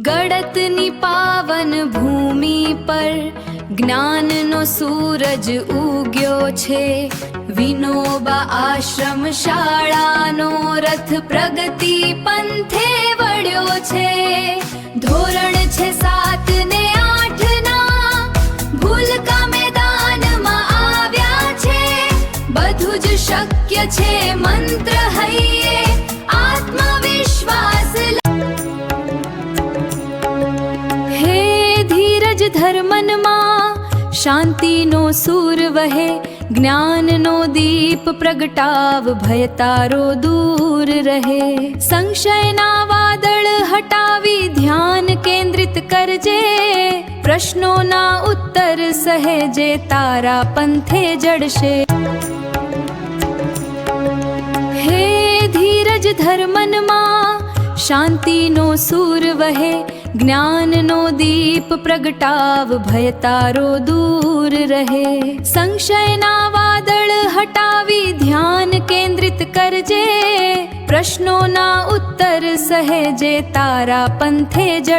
ગળતની પાવન ભૂમિ પર જ્ઞાનનો સૂરજ ઉગ્યો છે। વિનોબા આશ્રમ શાળાનો રથ પ્રગતિ પંથે વળ્યો છે। ધોરણ છે 7 ને 8 ના ભૂલકા મેદાનમાં આવ્યા છે। બધું જ શક્ય છે મંત્ર હૈયે આત્મવિશ્વાસ હે ધીરજ ધર્મનમાં શાંતિનો સૂર વહે। જ્ઞાનનો દીપ પ્રગટાવ ભય તારો દૂર રહે। સંશયના વાદળ હટાવી ધ્યાન કેન્દ્રિત કરજે। પ્રશ્નોના ઉત્તર સહેજે તારા પંથે જડશે। હે ધીરજ ધર્મનમાં શાંતિનો સૂર વહે। જ્ઞાનનો દીપ પ્રગટાવ ભય તારો દૂર રહે। સંશયના વાદળ હટાવી ધ્યાન કેન્દ્રિત કરજે। પ્રશ્નોના ઉત્તર સહેજે તારા પંથે